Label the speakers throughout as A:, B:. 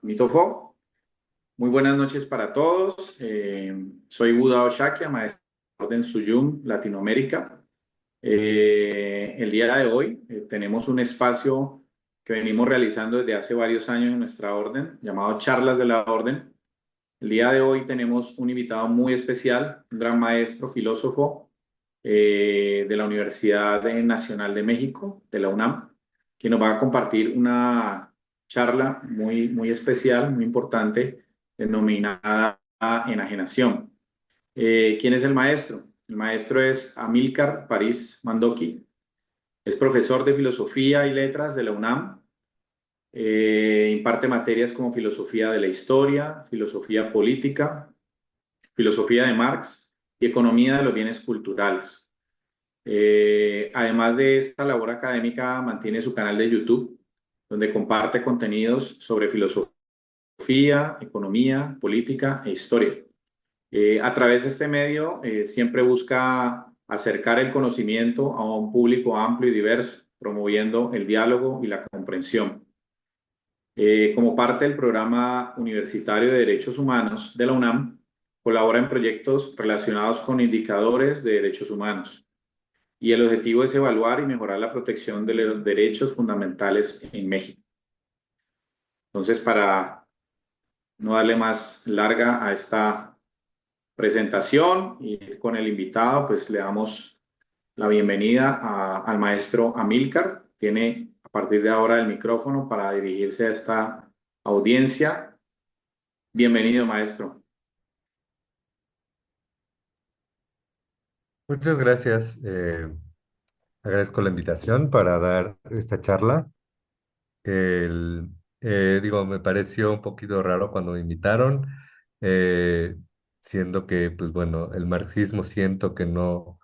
A: Mitofo. Muy buenas noches para todos. Soy Buda Oshakia, maestro de Orden Suyum, Latinoamérica. El día de hoy tenemos un espacio que venimos realizando desde hace varios años en nuestra orden, llamado Charlas de la Orden. El día de hoy tenemos un invitado muy especial, un gran maestro, filósofo de la Universidad Nacional de México, de la UNAM, que nos va a compartir una charla muy especial, muy importante, denominada enajenación. ¿Quién es el maestro? El maestro es Amílcar París Mandoki, es profesor de Filosofía y Letras de la UNAM, imparte materias como Filosofía de la Historia, Filosofía Política, Filosofía de Marx y Economía de los Bienes Culturales. Además de esta labor académica, mantiene su canal de YouTube, donde comparte contenidos sobre filosofía, economía, política e historia. A través de este medio, siempre busca acercar el conocimiento a un público amplio y diverso, promoviendo el diálogo y la comprensión. Como parte del programa universitario de Derechos Humanos de la UNAM, colabora en proyectos relacionados con indicadores de derechos humanos y el objetivo es evaluar y mejorar la protección de los derechos fundamentales en México. Entonces, para no darle más larga a esta presentación y con el invitado, pues le damos la bienvenida al maestro Amílcar. Tiene a partir de ahora el micrófono para dirigirse a esta audiencia. Bienvenido, maestro.
B: Muchas gracias. Agradezco la invitación para dar esta charla. El, Me pareció un poquito raro cuando me invitaron, eh, siendo que, pues bueno, el marxismo siento que no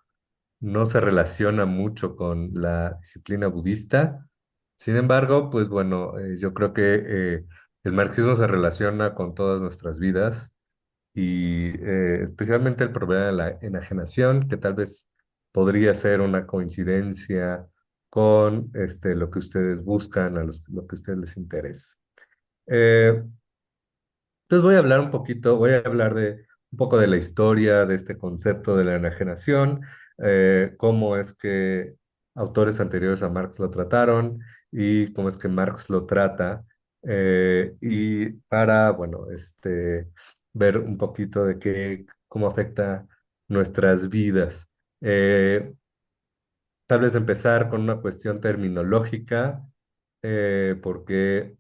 B: se relaciona mucho con la disciplina budista. Sin embargo, pues bueno, yo creo que el marxismo se relaciona con todas nuestras vidas y especialmente el problema de la enajenación, que tal vez podría ser una coincidencia con lo que ustedes buscan, lo que a ustedes les interesa. Eh, entonces voy a hablar un poquito, voy a hablar de un poco de la historia de este concepto de la enajenación, cómo es que autores anteriores a Marx lo trataron y cómo es que Marx lo trata, y para, bueno, ver un poquito de cómo afecta nuestras vidas. Eh, Tal vez empezar con una cuestión terminológica, porque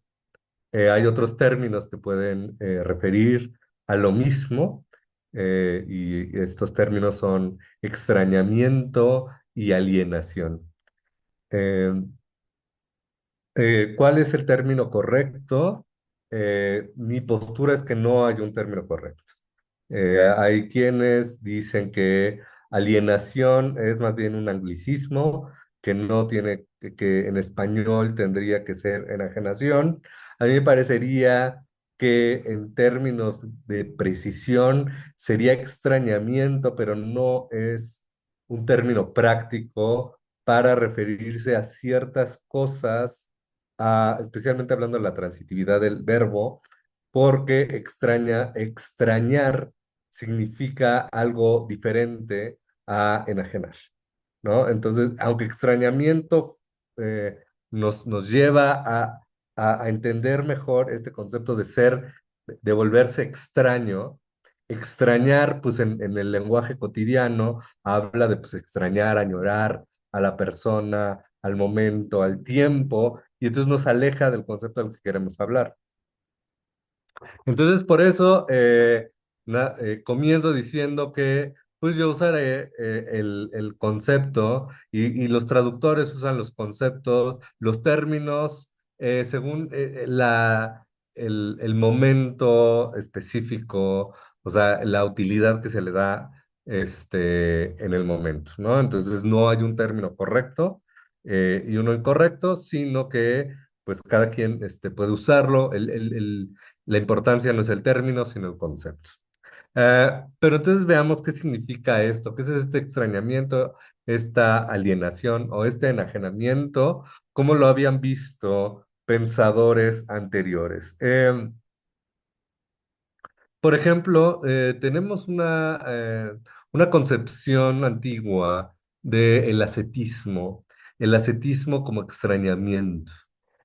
B: hay otros términos que pueden referir a lo mismo, y estos términos son extrañamiento y alienación. Eh, ¿Cuál es el término correcto? Mi postura es que no hay un término correcto. Hay quienes dicen que alienación es más bien un anglicismo, que no tiene, que en español tendría que ser enajenación. A mí me parecería que en términos de precisión sería extrañamiento, pero no es un término práctico para referirse a ciertas cosas, especialmente hablando de la transitividad del verbo, porque extrañar significa algo diferente a enajenar, ¿no? Entonces, aunque extrañamiento nos lleva a entender mejor este concepto de ser, de volverse extraño, extrañar, pues en el lenguaje cotidiano, habla de pues, extrañar, añorar a la persona, al momento, al tiempo, y entonces nos aleja del concepto del que queremos hablar. Entonces, por eso comienzo diciendo que pues yo usaré el concepto y los traductores usan los conceptos, los términos, según el momento específico, o sea, la utilidad que se le da en el momento, ¿no? Entonces, no hay un término correcto y uno incorrecto, sino que pues cada quien puede usarlo. La importancia no es el término, sino el concepto. Pero entonces veamos qué significa esto, qué es este extrañamiento, esta alienación o este enajenamiento, cómo lo habían visto pensadores anteriores. Por ejemplo, tenemos una concepción antigua del el ascetismo como extrañamiento.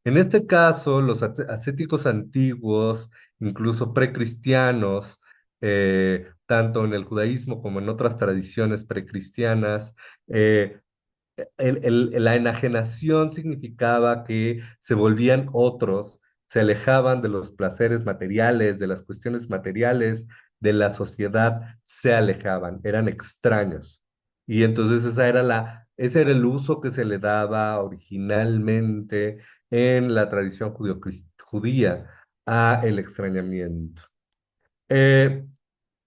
B: En este caso, los ascéticos antiguos, incluso precristianos, tanto en el judaísmo como en otras tradiciones precristianas, eh, la enajenación significaba que se volvían otros, se alejaban de los placeres materiales, de las cuestiones materiales de la sociedad, se alejaban, eran extraños. Y entonces ese era el uso que se le daba originalmente en la tradición judía a el extrañamiento. Eh,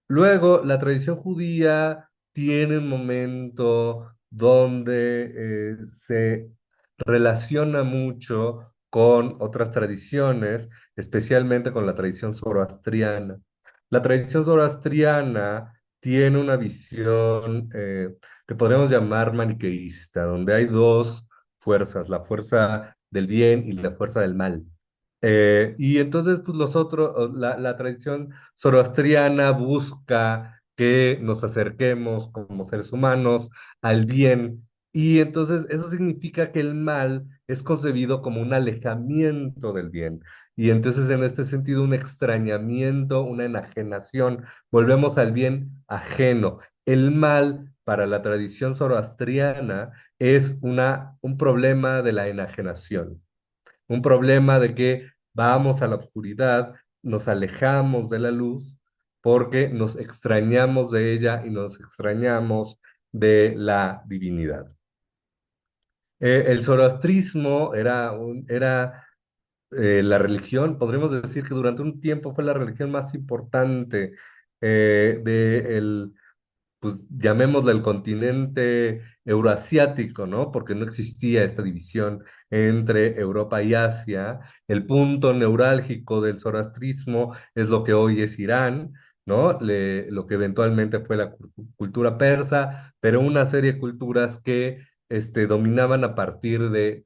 B: Luego, la tradición judía tiene un momento donde se relaciona mucho con otras tradiciones, especialmente con la tradición zoroastriana. La tradición zoroastriana tiene una visión que podríamos llamar maniqueísta, donde hay dos fuerzas, la fuerza del bien y la fuerza del mal. Y entonces, pues la tradición zoroastriana busca que nos acerquemos como seres humanos al bien, y entonces eso significa que el mal es concebido como un alejamiento del bien, y entonces en este sentido un extrañamiento, una enajenación, volvemos al bien ajeno. El mal para la tradición zoroastriana es un problema de la enajenación, un problema de que vamos a la oscuridad, nos alejamos de la luz porque nos extrañamos de ella y nos extrañamos de la divinidad. El zoroastrismo era la religión, podríamos decir que durante un tiempo fue la religión más importante del, pues llamémosle el continente euroasiático, ¿no? Porque no existía esta división entre Europa y Asia. El punto neurálgico del zoroastrismo es lo que hoy es Irán, ¿no? Lo que eventualmente fue la cultura persa, pero una serie de culturas que dominaban a partir de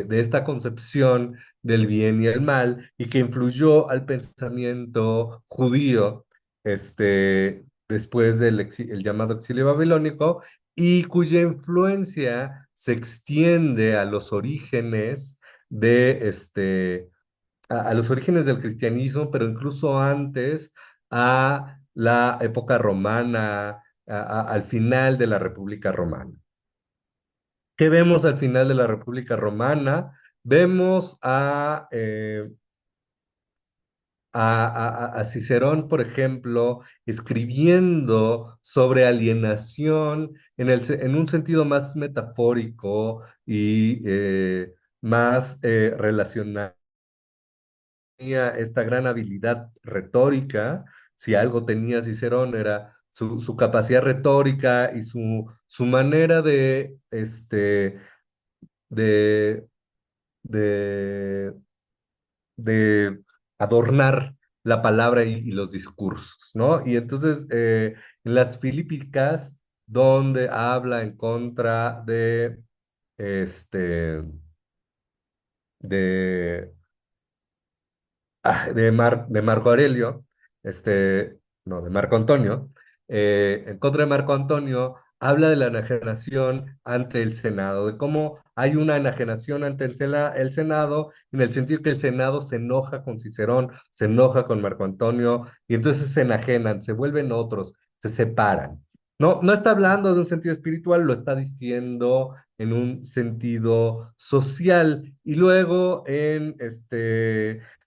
B: esta concepción del bien y el mal, y que influyó al pensamiento judío, después el llamado exilio babilónico, y cuya influencia se extiende a los orígenes de a los orígenes del cristianismo, pero incluso antes, a la época romana, al final de la República Romana. ¿Qué vemos al final de la República Romana? Vemos a Cicerón, por ejemplo, escribiendo sobre alienación en un sentido más metafórico y más relacionado. Tenía esta gran habilidad retórica. Si algo tenía Cicerón era su capacidad retórica y su manera de, de de adornar la palabra y los discursos, ¿no? Y entonces, en las Filípicas, donde habla en contra este, de, de Marco Aurelio, no, de Marco Antonio, en contra de Marco Antonio, habla de la enajenación ante el Senado, de cómo hay una enajenación ante el Senado, en el sentido que el Senado se enoja con Cicerón, se enoja con Marco Antonio, y entonces se enajenan, se vuelven otros, se separan. No, no está hablando de un sentido espiritual, lo está diciendo en un sentido social. Y luego en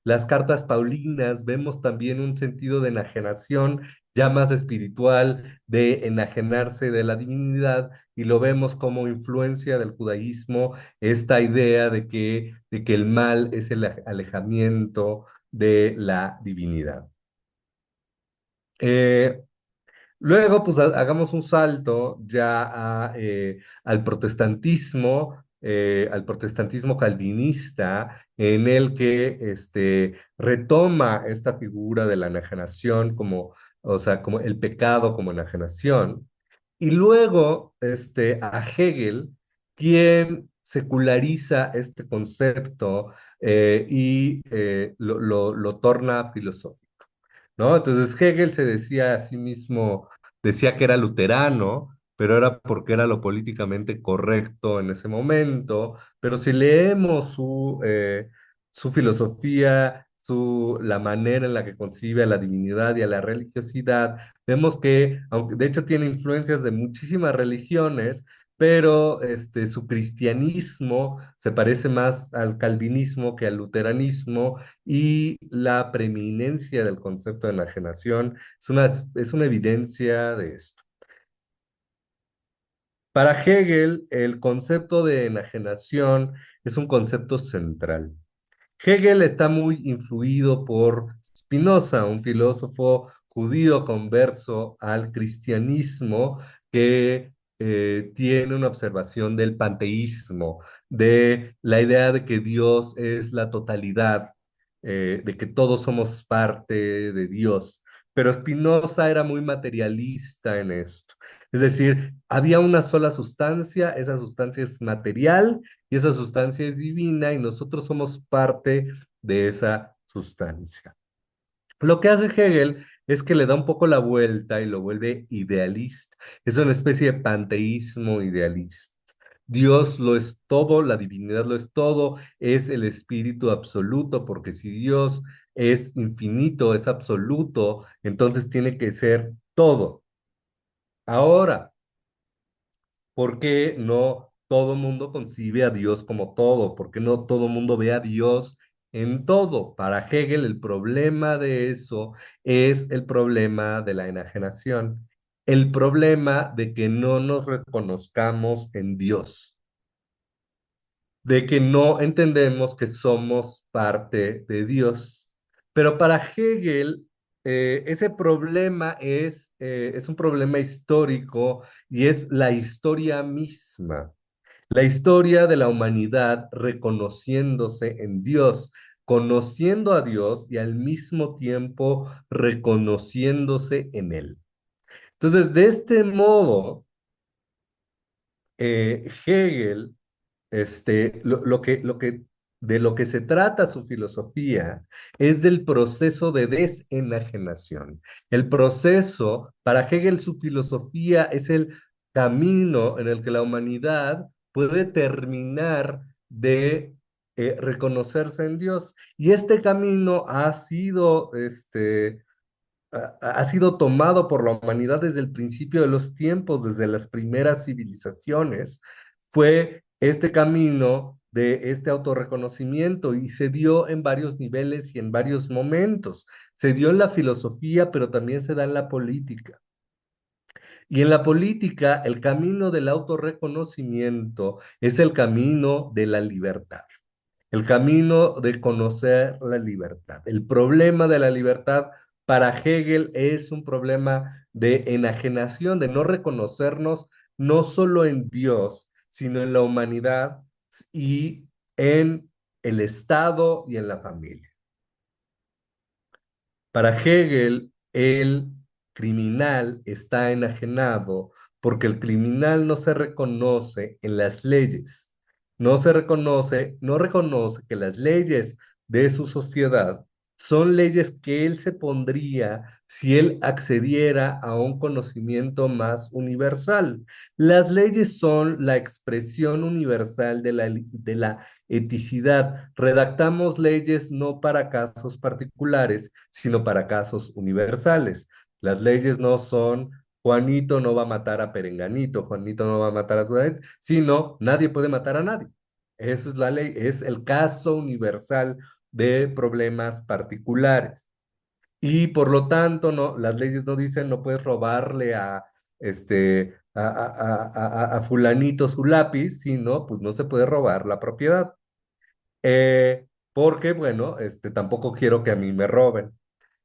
B: las cartas paulinas vemos también un sentido de enajenación ya más espiritual, de enajenarse de la divinidad, y lo vemos como influencia del judaísmo, esta idea de que el mal es el alejamiento de la divinidad. Eh, Luego, pues hagamos un salto ya al protestantismo calvinista, en el que retoma esta figura de la enajenación como, o sea, como el pecado como enajenación. Y luego a Hegel, quien seculariza este concepto y lo torna filosófico. ¿No? Entonces Hegel se decía a sí mismo, decía que era luterano, pero era porque era lo políticamente correcto en ese momento, pero si leemos su filosofía, la manera en la que concibe a la divinidad y a la religiosidad, vemos que, aunque de hecho tiene influencias de muchísimas religiones, pero su cristianismo se parece más al calvinismo que al luteranismo y la preeminencia del concepto de enajenación es una evidencia de esto. Para Hegel, el concepto de enajenación es un concepto central. Hegel está muy influido por Spinoza, un filósofo judío converso al cristianismo que tiene una observación del panteísmo, de la idea de que Dios es la totalidad, de que todos somos parte de Dios. Pero Spinoza era muy materialista en esto. Es decir, había una sola sustancia, esa sustancia es material y esa sustancia es divina y nosotros somos parte de esa sustancia. Lo que hace Hegel es que le da un poco la vuelta y lo vuelve idealista. Es una especie de panteísmo idealista. Dios lo es todo, la divinidad lo es todo, es el espíritu absoluto, porque si Dios es infinito, es absoluto, entonces tiene que ser todo. Ahora, ¿por qué no todo mundo concibe a Dios como todo? ¿Por qué no todo mundo ve a Dios en todo? Para Hegel el problema de eso es el problema de la enajenación, el problema de que no nos reconozcamos en Dios, de que no entendemos que somos parte de Dios. Pero para Hegel, ese problema es un problema histórico y es la historia misma, la historia de la humanidad reconociéndose en Dios, conociendo a Dios y al mismo tiempo reconociéndose en Él. Entonces, de este modo, Hegel de lo que se trata su filosofía es del proceso de desenajenación. El proceso, para Hegel, su filosofía es el camino en el que la humanidad puede terminar de reconocerse en Dios. Y este camino ha sido tomado por la humanidad desde el principio de los tiempos, desde las primeras civilizaciones. Fue este camino de este autorreconocimiento y se dio en varios niveles y en varios momentos. Se dio en la filosofía, pero también se da en la política. Y en la política, el camino del autorreconocimiento es el camino de la libertad, el camino de conocer la libertad. El problema de la libertad para Hegel es un problema de enajenación, de no reconocernos no solo en Dios, sino en la humanidad y en el Estado y en la familia. Para Hegel, el criminal está enajenado porque el criminal no se reconoce en las leyes, no reconoce que las leyes de su sociedad son leyes que él se pondría si él accediera a un conocimiento más universal. Las leyes son la expresión universal de la eticidad. Redactamos leyes no para casos particulares, sino para casos universales. Las leyes no son Juanito no va a matar a Perenganito, Juanito no va a matar a su sino nadie puede matar a nadie. Esa es la ley, es el caso universal de problemas particulares. Y por lo tanto, no, las leyes no dicen no puedes robarle a fulanito su lápiz, sino pues no se puede robar la propiedad. Porque, bueno, tampoco quiero que a mí me roben.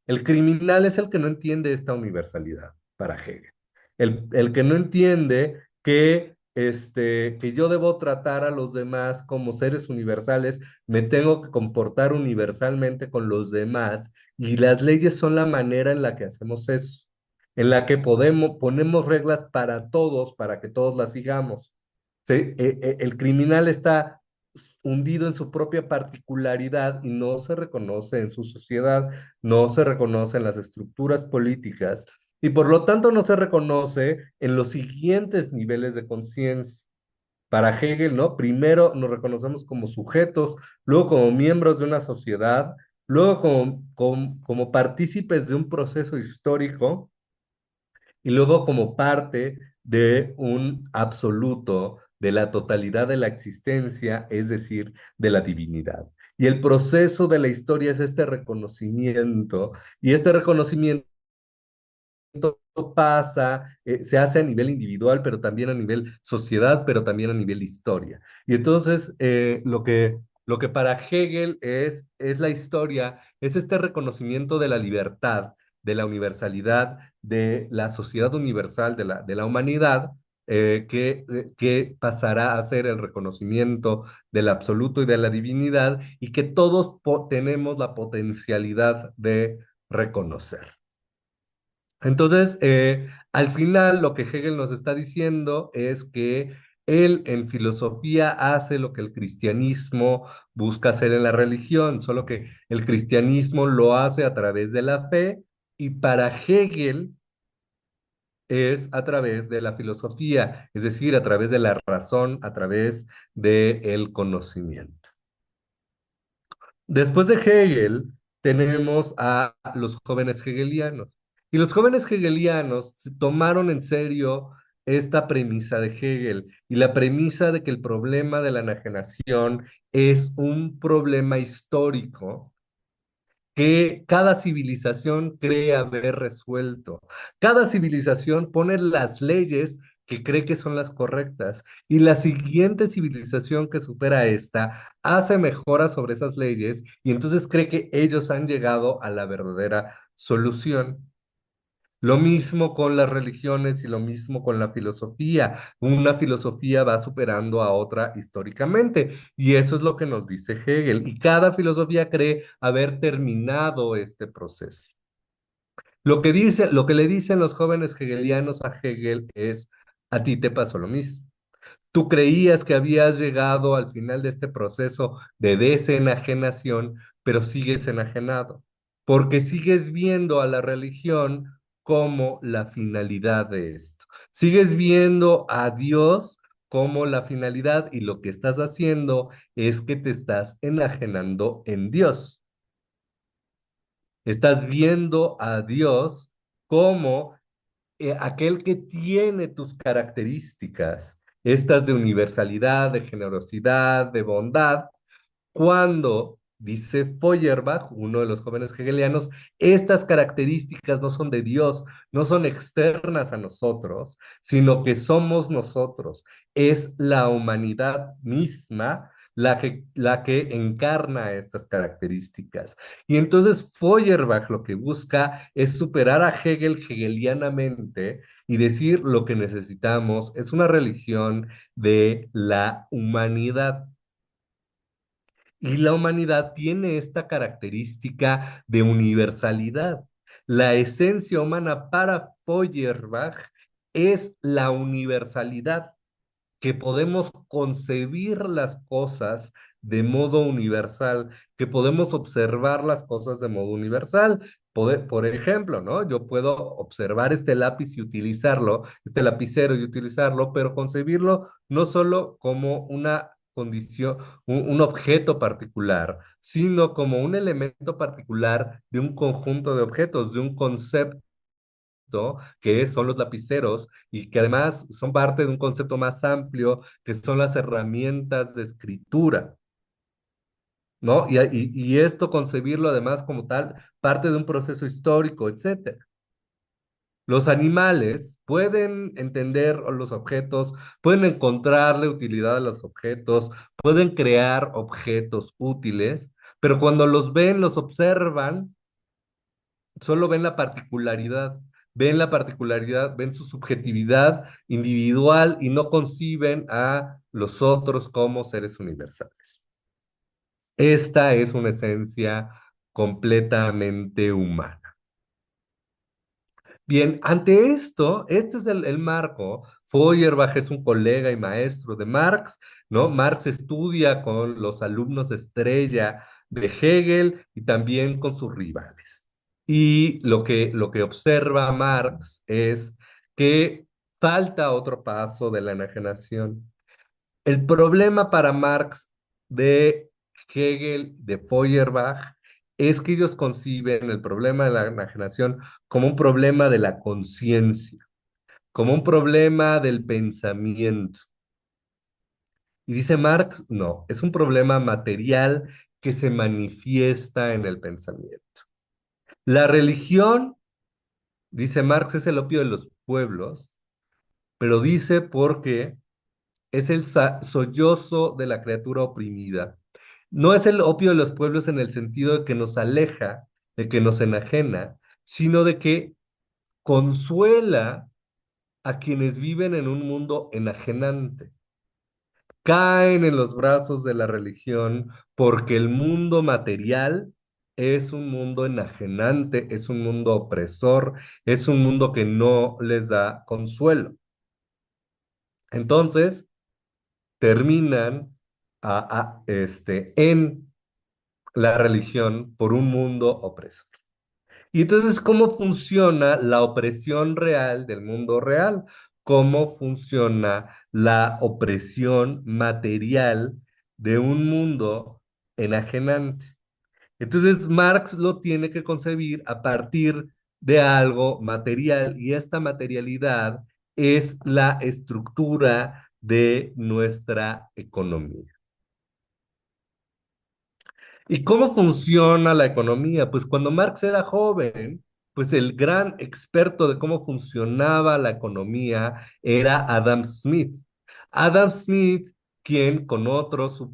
B: El criminal es el que no entiende esta universalidad para Hegel. El que no entiende que yo debo tratar a los demás como seres universales, me tengo que comportar universalmente con los demás y las leyes son la manera en la que hacemos eso, en la que ponemos reglas para todos, para que todos las sigamos. El criminal está hundido en su propia particularidad y no se reconoce en su sociedad, no se reconoce en las estructuras políticas y por lo tanto no se reconoce en los siguientes niveles de conciencia. Para Hegel, ¿no? Primero nos reconocemos como sujetos, luego como miembros de una sociedad, luego como partícipes de un proceso histórico y luego como parte de un absoluto, de la totalidad de la existencia, es decir, de la divinidad. Y el proceso de la historia es este reconocimiento, y este reconocimiento pasa, se hace a nivel individual, pero también a nivel sociedad, pero también a nivel historia. Y entonces lo que para Hegel es la historia, es este reconocimiento de la libertad, de la universalidad, de la sociedad universal, de la humanidad, que pasará a ser el reconocimiento del absoluto y de la divinidad, y que todos tenemos la potencialidad de reconocer. Entonces, al final lo que Hegel nos está diciendo es que él en filosofía hace lo que el cristianismo busca hacer en la religión, solo que el cristianismo lo hace a través de la fe y para Hegel es a través de la filosofía, es decir, a través de la razón, a través del conocimiento. Después de Hegel, tenemos a los jóvenes hegelianos. Y los jóvenes hegelianos se tomaron en serio esta premisa de Hegel y la premisa de que el problema de la enajenación es un problema histórico que cada civilización cree haber resuelto. Cada civilización pone las leyes que cree que son las correctas y la siguiente civilización que supera esta hace mejoras sobre esas leyes y entonces cree que ellos han llegado a la verdadera solución. Lo mismo con las religiones y lo mismo con la filosofía. Una filosofía va superando a otra históricamente y eso es lo que nos dice Hegel. Y cada filosofía cree haber terminado este proceso. Lo que le dicen los jóvenes hegelianos a Hegel es, a ti te pasó lo mismo. Tú creías que habías llegado al final de este proceso de desenajenación, pero sigues enajenado, porque sigues viendo a la religión como la finalidad de esto. Sigues viendo a Dios como la finalidad y lo que estás haciendo es que te estás enajenando en Dios. Estás viendo a Dios como aquel que tiene tus características, estas de universalidad, de generosidad, de bondad, cuando, dice Feuerbach, uno de los jóvenes hegelianos, estas características no son de Dios, no son externas a nosotros, sino que somos nosotros. Es la humanidad misma la que encarna estas características. Y entonces Feuerbach lo que busca es superar a Hegel hegelianamente y decir lo que necesitamos es una religión de la humanidad. Y la humanidad tiene esta característica de universalidad. La esencia humana para Feuerbach es la universalidad, que podemos concebir las cosas de modo universal, que podemos observar las cosas de modo universal. Por ejemplo, ¿no? Yo puedo observar este lápiz y utilizarlo, este lapicero y utilizarlo, pero concebirlo no solo como una condición, un objeto particular, sino como un elemento particular de un conjunto de objetos, de un concepto que son los lapiceros y que además son parte de un concepto más amplio que son las herramientas de escritura, ¿no? Y esto concebirlo además como tal, parte de un proceso histórico, etcétera. Los animales pueden entender los objetos, pueden encontrarle utilidad a los objetos, pueden crear objetos útiles, pero cuando los ven, los observan, solo ven la particularidad, ven su subjetividad individual y no conciben a los otros como seres universales. Esta es una esencia completamente humana. Bien, ante esto, este es el marco. Feuerbach es un colega y maestro de Marx, ¿no? Marx estudia con los alumnos estrella de Hegel y también con sus rivales. Y lo que observa Marx es que falta otro paso de la enajenación. El problema para Marx de Hegel, de Feuerbach, es que ellos conciben el problema de la enajenación como un problema de la conciencia, como un problema del pensamiento. Y dice Marx, no, es un problema material que se manifiesta en el pensamiento. La religión, dice Marx, es el opio de los pueblos, pero dice porque es el sollozo de la criatura oprimida. No es el opio de los pueblos en el sentido de que nos aleja, de que nos enajena, sino de que consuela a quienes viven en un mundo enajenante. Caen en los brazos de la religión porque el mundo material es un mundo enajenante, es un mundo opresor, es un mundo que no les da consuelo. Entonces, terminan en la religión por un mundo opresor. Y entonces, ¿cómo funciona la opresión real del mundo real? ¿Cómo funciona la opresión material de un mundo enajenante? Entonces, Marx lo tiene que concebir a partir de algo material y esta materialidad es la estructura de nuestra economía. ¿Y cómo funciona la economía? Pues cuando Marx era joven, pues el gran experto de cómo funcionaba la economía era Adam Smith. Adam Smith, quien con otros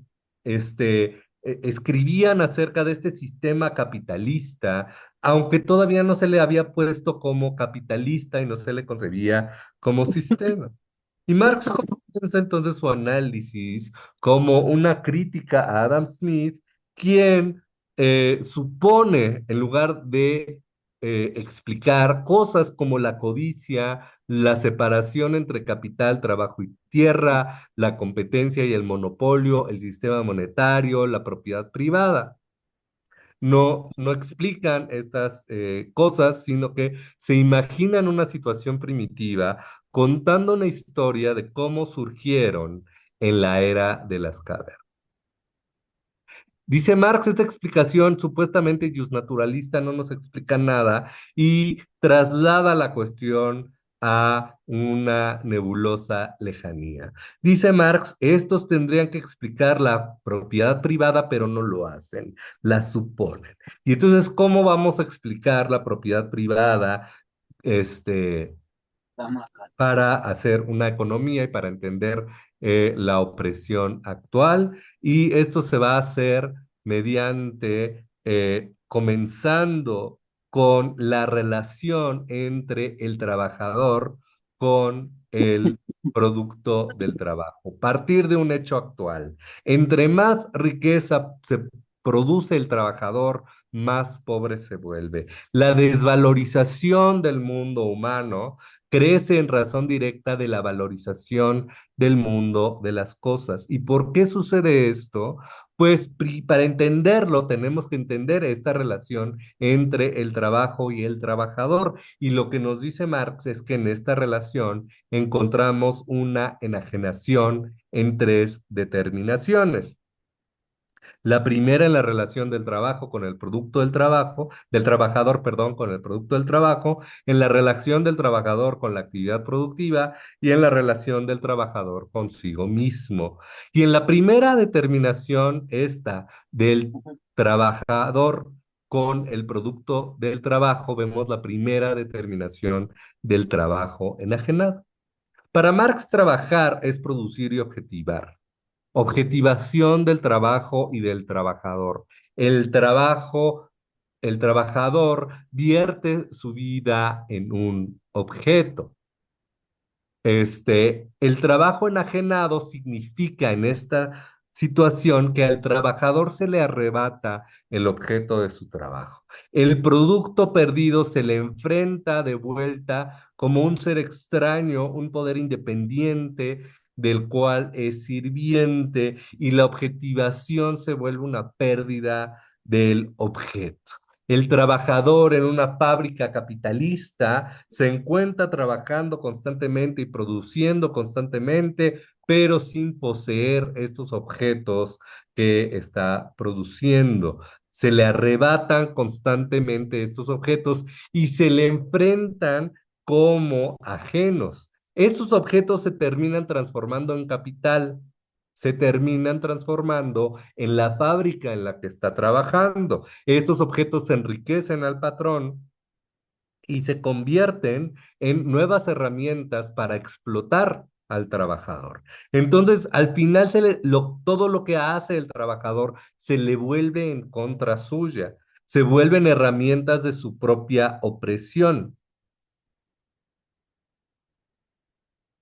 B: escribían acerca de este sistema capitalista, aunque todavía no se le había puesto como capitalista y no se le concebía como sistema. Y Marx comienza entonces su análisis como una crítica a Adam Smith, quien supone, en lugar de explicar cosas como la codicia, la separación entre capital, trabajo y tierra, la competencia y el monopolio, el sistema monetario, la propiedad privada, no explican estas cosas, sino que se imaginan una situación primitiva contando una historia de cómo surgieron en la era de las cavernas. Dice Marx, esta explicación supuestamente justnaturalista no nos explica nada y traslada la cuestión a una nebulosa lejanía. Dice Marx, estos tendrían que explicar la propiedad privada, pero no lo hacen, la suponen. Y entonces, ¿cómo vamos a explicar la propiedad privada? Este, para hacer una economía y para entender la opresión actual. Y esto se va a hacer mediante comenzando con la relación entre el trabajador con el producto del trabajo. Partir de un hecho actual. Entre más riqueza se produce el trabajador, más pobre se vuelve. La desvalorización del mundo humano crece en razón directa de la valorización del mundo de las cosas. ¿Y por qué sucede esto? Pues para entenderlo tenemos que entender esta relación entre el trabajo y el trabajador. Y lo que nos dice Marx es que en esta relación encontramos una enajenación en tres determinaciones. La primera en la relación del trabajo con el producto del trabajo, del trabajador, perdón, con el producto del trabajo, en la relación del trabajador con la actividad productiva y en la relación del trabajador consigo mismo. Y en la primera determinación, esta del trabajador con el producto del trabajo, vemos la primera determinación del trabajo enajenado. Para Marx, trabajar es producir y objetivar. Objetivación del trabajo y del trabajador. El trabajo, el trabajador vierte su vida en un objeto. El trabajo enajenado significa en esta situación que al trabajador se le arrebata el objeto de su trabajo. El producto perdido se le enfrenta de vuelta como un ser extraño, un poder independiente del cual es sirviente y la objetivación se vuelve una pérdida del objeto. El trabajador en una fábrica capitalista se encuentra trabajando constantemente y produciendo constantemente, pero sin poseer estos objetos que está produciendo. Se le arrebatan constantemente estos objetos y se le enfrentan como ajenos. Estos objetos se terminan transformando en capital, se terminan transformando en la fábrica en la que está trabajando. Estos objetos se enriquecen al patrón y se convierten en nuevas herramientas para explotar al trabajador. Entonces, al final todo lo que hace el trabajador se le vuelve en contra suya, se vuelven herramientas de su propia opresión.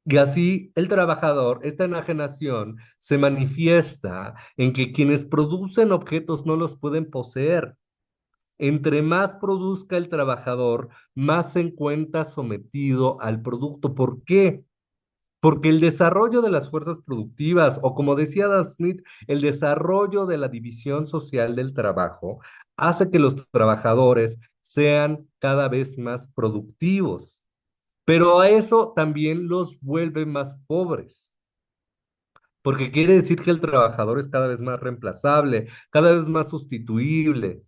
B: Y así el trabajador, esta enajenación, se manifiesta en que quienes producen objetos no los pueden poseer. Entre más produzca el trabajador, más se encuentra sometido al producto. ¿Por qué? Porque el desarrollo de las fuerzas productivas, o como decía Adam Smith, el desarrollo de la división social del trabajo, hace que los trabajadores sean cada vez más productivos. Pero a eso también los vuelve más pobres, porque quiere decir que el trabajador es cada vez más reemplazable, cada vez más sustituible.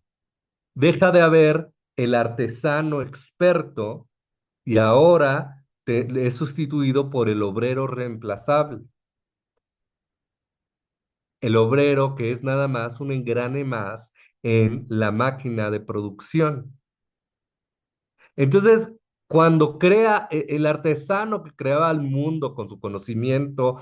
B: Deja de haber el artesano experto y ahora es sustituido por el obrero reemplazable. El obrero que es nada más un engrane más en la máquina de producción. Entonces, cuando crea el artesano que creaba el mundo con su conocimiento,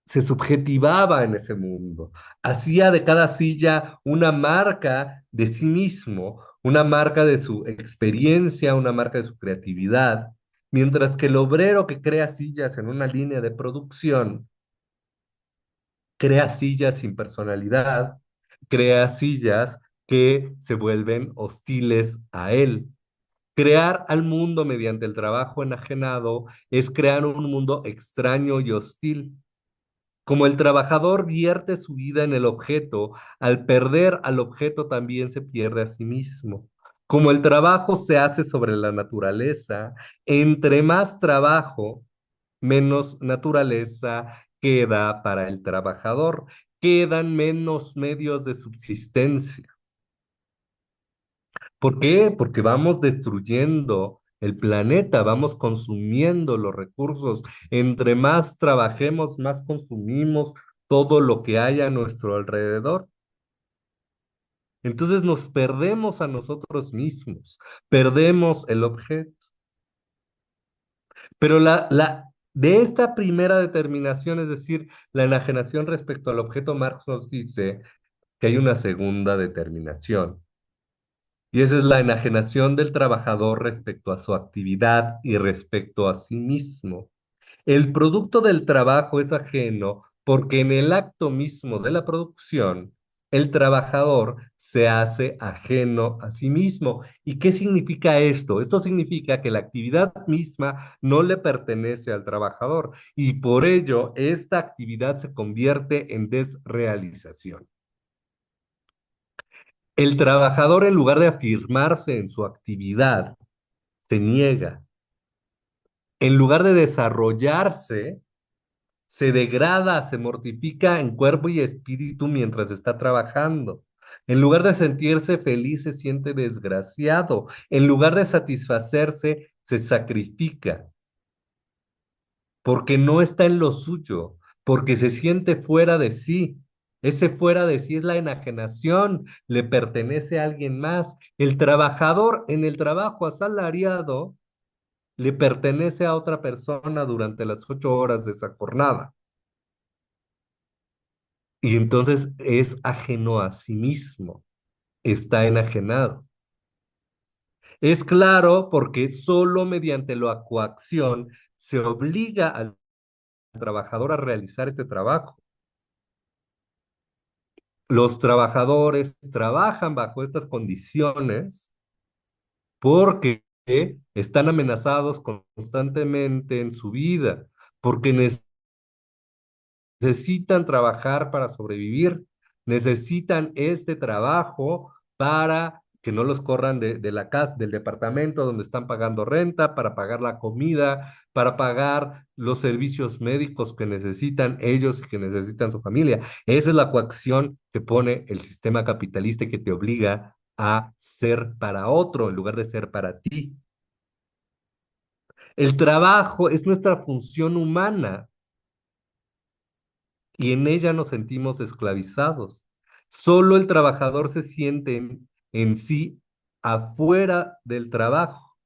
B: se subjetivaba en ese mundo, hacía de cada silla una marca de sí mismo, una marca de su experiencia, una marca de su creatividad, mientras que el obrero que crea sillas en una línea de producción, crea sillas sin personalidad, crea sillas que se vuelven hostiles a él. Crear al mundo mediante el trabajo enajenado es crear un mundo extraño y hostil. Como el trabajador vierte su vida en el objeto, al perder al objeto también se pierde a sí mismo. Como el trabajo se hace sobre la naturaleza, entre más trabajo, menos naturaleza queda para el trabajador, quedan menos medios de subsistencia. ¿Por qué? Porque vamos destruyendo el planeta, vamos consumiendo los recursos. Entre más trabajemos, más consumimos todo lo que hay a nuestro alrededor. Entonces nos perdemos a nosotros mismos, perdemos el objeto. Pero de esta primera determinación, es decir, la enajenación respecto al objeto, Marx nos dice que hay una segunda determinación. Y esa es la enajenación del trabajador respecto a su actividad y respecto a sí mismo. El producto del trabajo es ajeno porque en el acto mismo de la producción, el trabajador se hace ajeno a sí mismo. ¿Y qué significa esto? Esto significa que la actividad misma no le pertenece al trabajador y por ello esta actividad se convierte en desrealización. El trabajador, en lugar de afirmarse en su actividad, se niega. En lugar de desarrollarse, se degrada, se mortifica en cuerpo y espíritu mientras está trabajando. En lugar de sentirse feliz, se siente desgraciado. En lugar de satisfacerse, se sacrifica porque no está en lo suyo, porque se siente fuera de sí. Ese fuera de sí es la enajenación, le pertenece a alguien más. El trabajador en el trabajo asalariado le pertenece a otra persona durante las 8 horas de esa jornada. Y entonces es ajeno a sí mismo, está enajenado. Es claro porque solo mediante la coacción se obliga al trabajador a realizar este trabajo. Los trabajadores trabajan bajo estas condiciones porque están amenazados constantemente en su vida, porque necesitan trabajar para sobrevivir, necesitan este trabajo para que no los corran de la casa, del departamento donde están pagando renta, para pagar la comida, para pagar los servicios médicos que necesitan ellos y que necesitan su familia. Esa es la coacción que pone el sistema capitalista y que te obliga a ser para otro en lugar de ser para ti. El trabajo es nuestra función humana y en ella nos sentimos esclavizados. Solo el trabajador se siente en sí afuera del trabajo.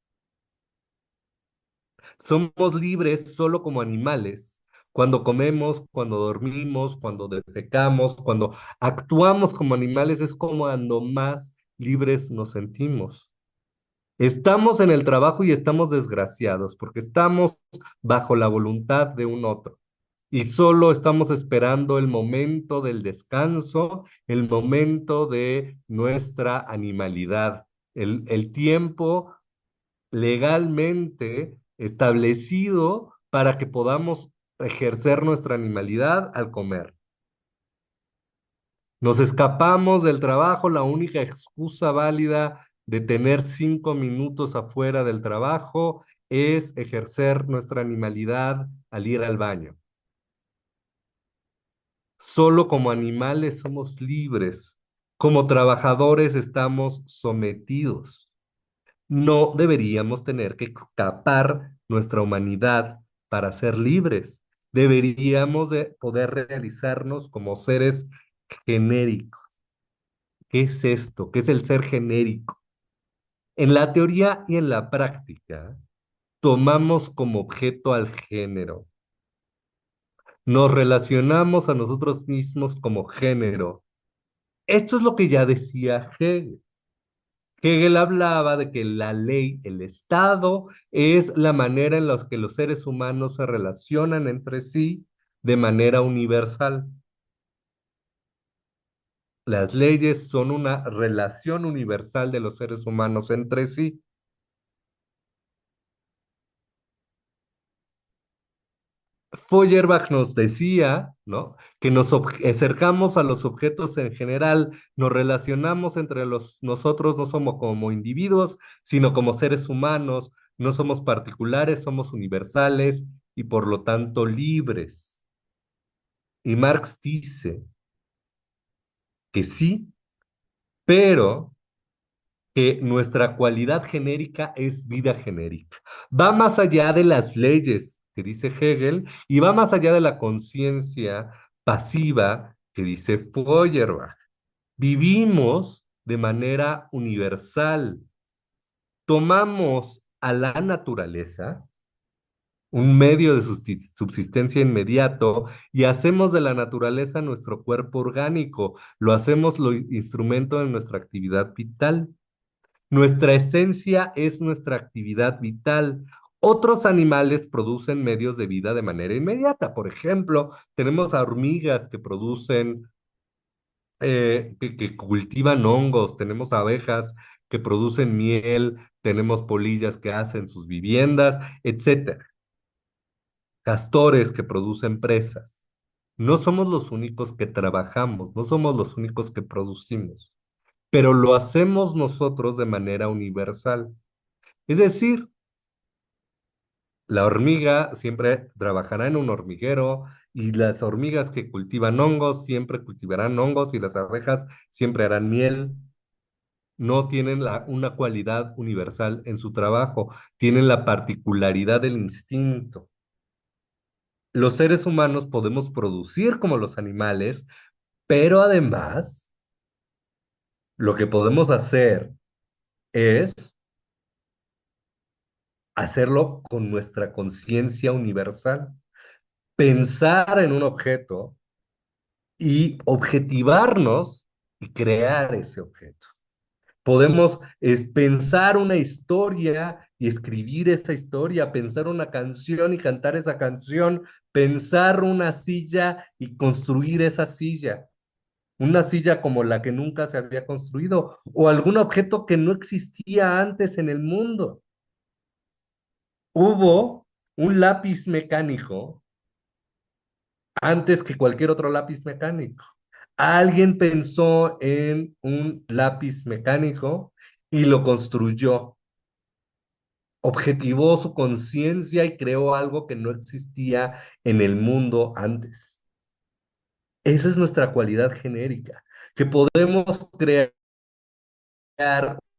B: Somos libres solo como animales. Cuando comemos, cuando dormimos, cuando defecamos, cuando actuamos como animales es como cuando más libres nos sentimos. Estamos en el trabajo y estamos desgraciados porque estamos bajo la voluntad de un otro. Y solo estamos esperando el momento del descanso, el momento de nuestra animalidad, el tiempo legalmente establecido para que podamos ejercer nuestra animalidad al comer. Nos escapamos del trabajo, la única excusa válida de tener 5 minutos afuera del trabajo es ejercer nuestra animalidad al ir al baño. Solo como animales somos libres, como trabajadores estamos sometidos. No deberíamos tener que escapar nuestra humanidad para ser libres. Deberíamos de poder realizarnos como seres genéricos. ¿Qué es esto? ¿Qué es el ser genérico? En la teoría y en la práctica, tomamos como objeto al género. Nos relacionamos a nosotros mismos como género. Esto es lo que ya decía Hegel. Hegel hablaba de que la ley, el Estado, es la manera en la que los seres humanos se relacionan entre sí de manera universal. Las leyes son una relación universal de los seres humanos entre sí. Feuerbach nos decía, ¿no? Que nos acercamos a los objetos en general, nos relacionamos entre nosotros, no somos como individuos, sino como seres humanos, no somos particulares, somos universales y por lo tanto libres. Y Marx dice que sí, pero que nuestra cualidad genérica es vida genérica. Va más allá de las leyes, que dice Hegel, y va más allá de la conciencia pasiva, que dice Feuerbach. Vivimos de manera universal. Tomamos a la naturaleza, un medio de subsistencia inmediato, y hacemos de la naturaleza nuestro cuerpo orgánico, lo hacemos lo instrumento de nuestra actividad vital. Nuestra esencia es nuestra actividad vital. Otros animales producen medios de vida de manera inmediata. Por ejemplo, tenemos a hormigas que producen, que cultivan hongos, tenemos abejas que producen miel, tenemos polillas que hacen sus viviendas, etcétera. Castores que producen presas. No somos los únicos que trabajamos, no somos los únicos que producimos, pero lo hacemos nosotros de manera universal. Es decir, la hormiga siempre trabajará en un hormiguero y las hormigas que cultivan hongos siempre cultivarán hongos y las abejas siempre harán miel. No tienen una cualidad universal en su trabajo, tienen la particularidad del instinto. Los seres humanos podemos producir como los animales, pero además lo que podemos hacer es hacerlo con nuestra conciencia universal. Pensar en un objeto y objetivarnos y crear ese objeto. Podemos pensar una historia y escribir esa historia, pensar una canción y cantar esa canción, pensar una silla y construir esa silla, una silla como la que nunca se había construido o algún objeto que no existía antes en el mundo. Hubo un lápiz mecánico antes que cualquier otro lápiz mecánico. Alguien pensó en un lápiz mecánico y lo construyó, objetivó su conciencia y creó algo que no existía en el mundo antes. Esa es nuestra cualidad genérica, que podemos crear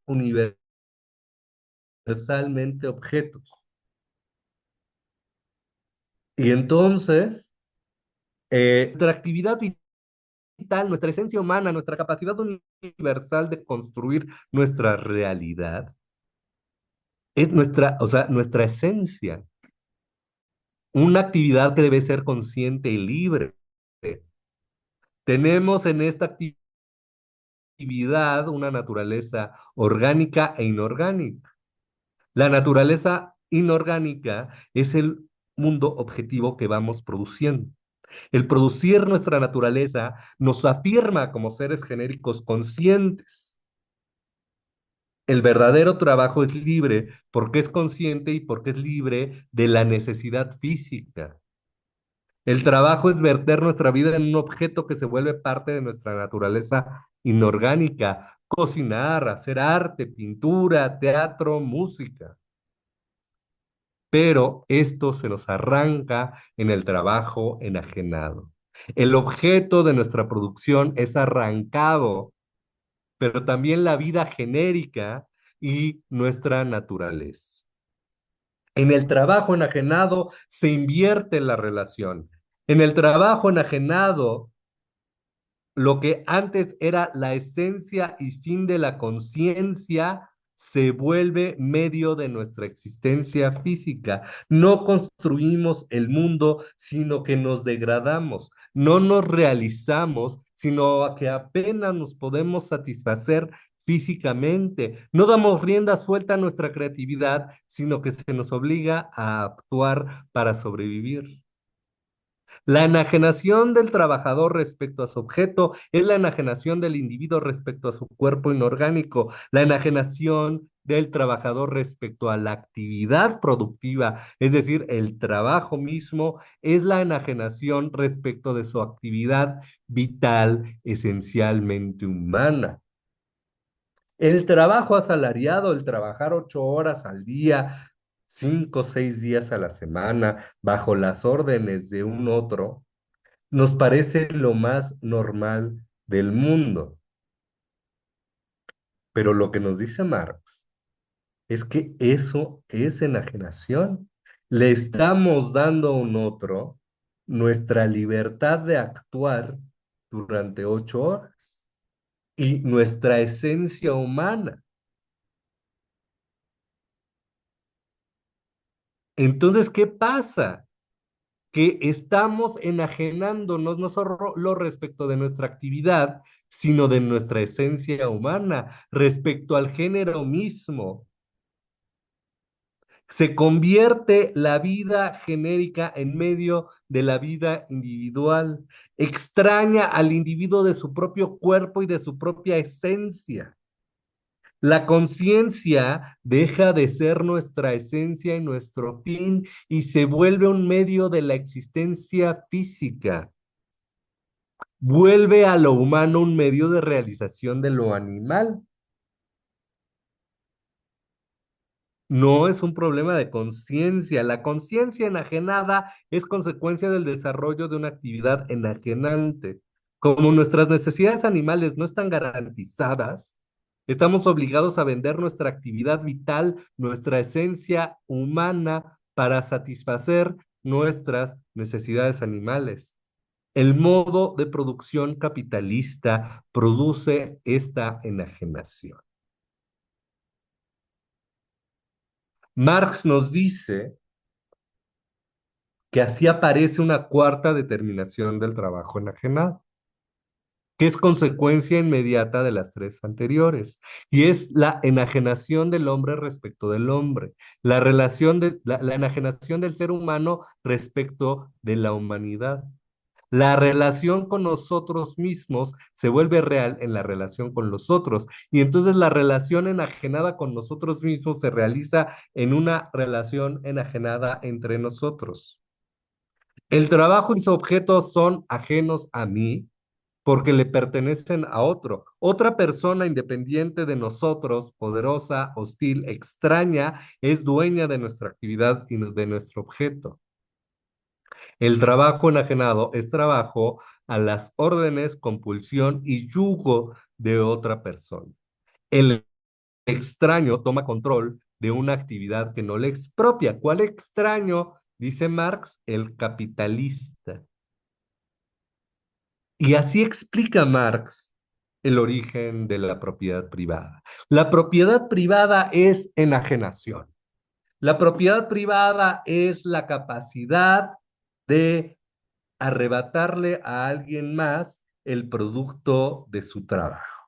B: universalmente objetos. Y entonces, nuestra actividad vital, nuestra esencia humana, nuestra capacidad universal de construir nuestra realidad, es nuestra, o sea, nuestra esencia, una actividad que debe ser consciente y libre. Tenemos en esta actividad una naturaleza orgánica e inorgánica. La naturaleza inorgánica es el mundo objetivo que vamos produciendo. El producir nuestra naturaleza nos afirma como seres genéricos conscientes. El verdadero trabajo es libre porque es consciente y porque es libre de la necesidad física. El trabajo es verter nuestra vida en un objeto que se vuelve parte de nuestra naturaleza inorgánica. Cocinar, hacer arte, pintura, teatro, música. Pero esto se nos arranca en el trabajo enajenado. El objeto de nuestra producción es arrancado, pero también la vida genérica y nuestra naturaleza. En el trabajo enajenado se invierte la relación. En el trabajo enajenado, lo que antes era la esencia y fin de la conciencia se vuelve medio de nuestra existencia física. No construimos el mundo, sino que nos degradamos. No nos realizamos, sino que apenas nos podemos satisfacer físicamente. No damos rienda suelta a nuestra creatividad, sino que se nos obliga a actuar para sobrevivir. La enajenación del trabajador respecto a su objeto es la enajenación del individuo respecto a su cuerpo inorgánico. La enajenación del trabajador respecto a la actividad productiva, es decir, el trabajo mismo, es la enajenación respecto de su actividad vital esencialmente humana. El trabajo asalariado, el trabajar 8 horas al día, 5 o 6 días a la semana, bajo las órdenes de un otro, nos parece lo más normal del mundo. Pero lo que nos dice Marx es que eso es enajenación. Le estamos dando a un otro nuestra libertad de actuar durante 8 horas y nuestra esencia humana. Entonces, ¿qué pasa? Que estamos enajenándonos no solo respecto de nuestra actividad, sino de nuestra esencia humana, respecto al género mismo. Se convierte la vida genérica en medio de la vida individual, extraña al individuo de su propio cuerpo y de su propia esencia. La conciencia deja de ser nuestra esencia y nuestro fin y se vuelve un medio de la existencia física. Vuelve a lo humano un medio de realización de lo animal. No es un problema de conciencia. La conciencia enajenada es consecuencia del desarrollo de una actividad enajenante. Como nuestras necesidades animales no están garantizadas, estamos obligados a vender nuestra actividad vital, nuestra esencia humana, para satisfacer nuestras necesidades animales. El modo de producción capitalista produce esta enajenación. Marx nos dice que así aparece una cuarta determinación del trabajo enajenado, que es consecuencia inmediata de las tres anteriores, y es la enajenación del hombre respecto del hombre, la enajenación del ser humano respecto de la humanidad. La relación con nosotros mismos se vuelve real en la relación con los otros. Y entonces la relación enajenada con nosotros mismos se realiza en una relación enajenada entre nosotros. El trabajo y su objeto son ajenos a mí porque le pertenecen a otro. Otra persona independiente de nosotros, poderosa, hostil, extraña, es dueña de nuestra actividad y de nuestro objeto. El trabajo enajenado es trabajo a las órdenes, compulsión y yugo de otra persona. El extraño toma control de una actividad que no le expropia. ¿Cuál extraño? Dice Marx, el capitalista. Y así explica Marx el origen de la propiedad privada. La propiedad privada es enajenación. La propiedad privada es la capacidad de arrebatarle a alguien más el producto de su trabajo.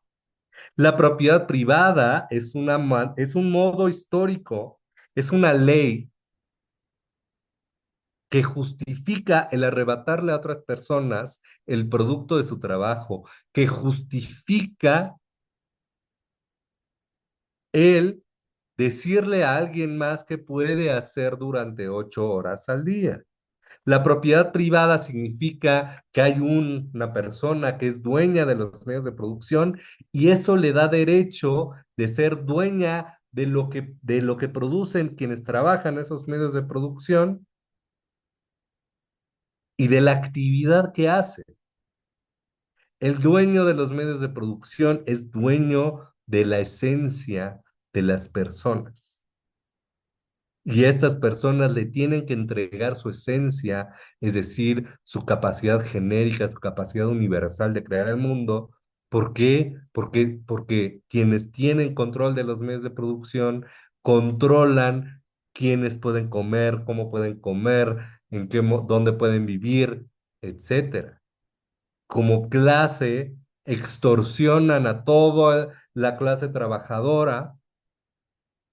B: La propiedad privada es un modo histórico, es una ley que justifica el arrebatarle a otras personas el producto de su trabajo, que justifica el decirle a alguien más que puede hacer durante 8 horas al día. La propiedad privada significa que hay una persona que es dueña de los medios de producción y eso le da derecho de ser dueña de lo que producen quienes trabajan en esos medios de producción y de la actividad que hace. El dueño de los medios de producción es dueño de la esencia de las personas. Y estas personas le tienen que entregar su esencia, es decir, su capacidad genérica, su capacidad universal de crear el mundo. ¿Por qué? Porque quienes tienen control de los medios de producción controlan quiénes pueden comer, cómo pueden comer, dónde pueden vivir, etcétera. Como clase, extorsionan a toda la clase trabajadora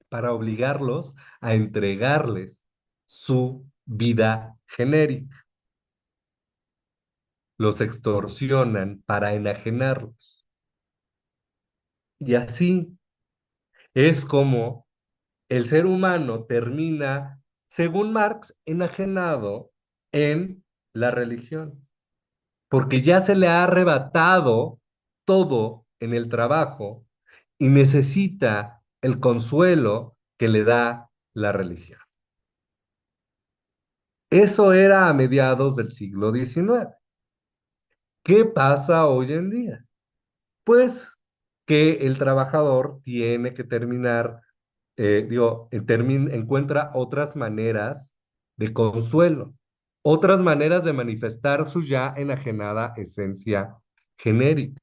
B: para obligarlos a entregarles su vida genérica. Los extorsionan para enajenarlos. Y así es como el ser humano termina, según Marx, enajenado en la religión, porque ya se le ha arrebatado todo en el trabajo y necesita el consuelo que le da la religión. Eso era a mediados del siglo XIX. ¿Qué pasa hoy en día? Pues que el trabajador tiene que terminar, encuentra otras maneras de consuelo, otras maneras de manifestar su ya enajenada esencia genérica.